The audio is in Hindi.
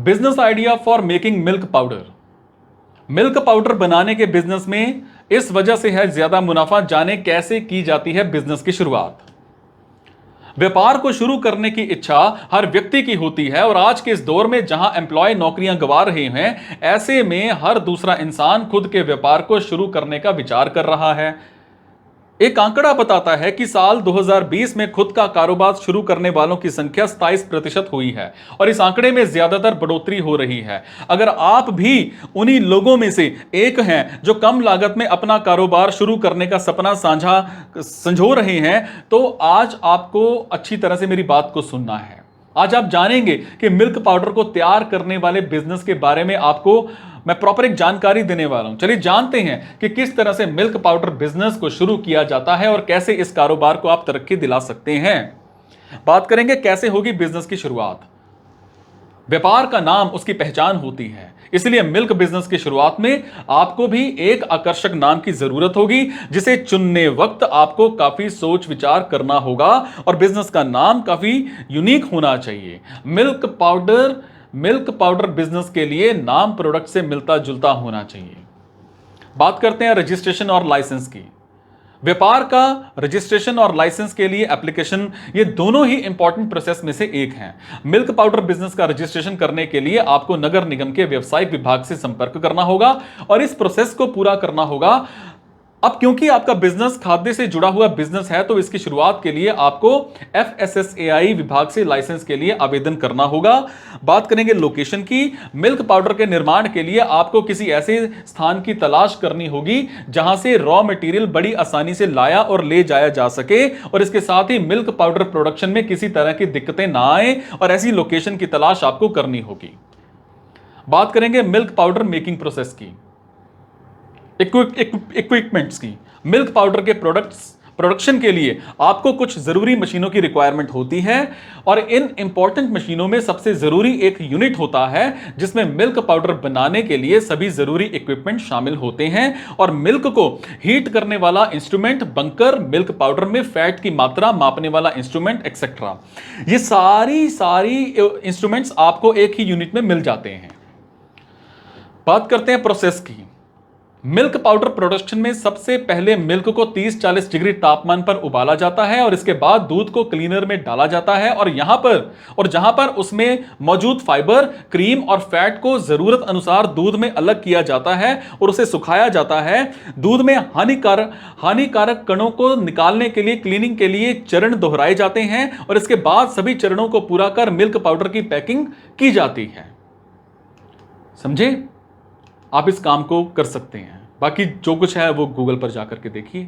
Business idea for making milk powder. Milk powder बनाने के बिजनेस में इस वजह से है ज्यादा मुनाफा। जाने कैसे की जाती है बिजनेस की शुरुआत। व्यापार को शुरू करने की इच्छा हर व्यक्ति की होती है और आज के इस दौर में जहां एम्प्लॉय नौकरियां गंवा रहे हैं, ऐसे में हर दूसरा इंसान खुद के व्यापार को शुरू करने का विचार कर रहा है। एक आंकड़ा बताता है कि साल 2020 में खुद का कारोबार शुरू करने वालों की संख्या 27% हुई है और इस आंकड़े में ज्यादातर बढ़ोतरी हो रही है। अगर आप भी उन्हीं लोगों में से एक हैं जो कम लागत में अपना कारोबार शुरू करने का सपना संजो रहे हैं, तो आज आपको अच्छी तरह से मेरी बात को सुनना है। आज आप जानेंगे कि मिल्क पाउडर को तैयार करने वाले बिजनेस के बारे में आपको मैं प्रॉपर एक जानकारी देने वाला हूं। चलिए जानते हैं कि किस तरह से मिल्क पाउडर बिजनेस को शुरू किया जाता है और कैसे इस कारोबार को आप तरक्की दिला सकते हैं। बात करेंगे कैसे होगी बिजनेस की शुरुआत। व्यापार का नाम उसकी पहचान होती है, इसलिए मिल्क बिजनेस की शुरुआत में आपको भी एक आकर्षक नाम की जरूरत होगी, जिसे चुनने वक्त आपको काफी सोच विचार करना होगा और बिजनेस का नाम काफी यूनिक होना चाहिए। मिल्क पाउडर बिजनेस के लिए नाम प्रोडक्ट से मिलता जुलता होना चाहिए। बात करते हैं रजिस्ट्रेशन और लाइसेंस की। व्यापार का रजिस्ट्रेशन और लाइसेंस के लिए एप्लीकेशन, ये दोनों ही इंपॉर्टेंट प्रोसेस में से एक हैं। मिल्क पाउडर बिजनेस का रजिस्ट्रेशन करने के लिए आपको नगर निगम के व्यवसायिक विभाग से संपर्क करना होगा और इस प्रोसेस को पूरा करना होगा। अब क्योंकि आपका बिजनेस खाद्य से जुड़ा हुआ बिजनेस है, तो इसकी शुरुआत के लिए आपको FSSAI विभाग से लाइसेंस के लिए आवेदन करना होगा। बात करेंगे लोकेशन की। मिल्क पाउडर के निर्माण के लिए आपको किसी ऐसे स्थान की तलाश करनी होगी जहां से रॉ मटेरियल बड़ी आसानी से लाया और ले जाया जा सके और इसके साथ ही मिल्क पाउडर प्रोडक्शन में किसी तरह की दिक्कतें ना आए, और ऐसी लोकेशन की तलाश आपको करनी होगी। बात करेंगे मिल्क पाउडर मेकिंग प्रोसेस की, इक्विपमेंट्स की। मिल्क पाउडर के प्रोडक्शन के लिए आपको कुछ जरूरी मशीनों की रिक्वायरमेंट होती है और इन इंपॉर्टेंट मशीनों में सबसे जरूरी एक यूनिट होता है जिसमें मिल्क पाउडर बनाने के लिए सभी जरूरी इक्विपमेंट शामिल होते हैं, और मिल्क को हीट करने वाला इंस्ट्रूमेंट, बंकर, मिल्क पाउडर में फैट की मात्रा मापने वाला इंस्ट्रूमेंट एक्सेट्रा। ये सारी इंस्ट्रूमेंट्स आपको एक ही यूनिट में मिल जाते हैं। बात करते हैं प्रोसेस की। मिल्क पाउडर प्रोडक्शन में सबसे पहले मिल्क को 30-40 डिग्री तापमान पर उबाला जाता है और इसके बाद दूध को क्लीनर में डाला जाता है और जहां पर उसमें मौजूद फाइबर, क्रीम और फैट को जरूरत अनुसार दूध में अलग किया जाता है और उसे सुखाया जाता है। दूध में हानिकारक कणों को निकालने के लिए क्लीनिंग के लिए चरण दोहराए जाते हैं और इसके बाद सभी चरणों को पूरा कर मिल्क पाउडर की पैकिंग की जाती है। समझे? आप इस काम को कर सकते हैं। बाकी जो कुछ है वो गूगल पर जाकर के देखिए।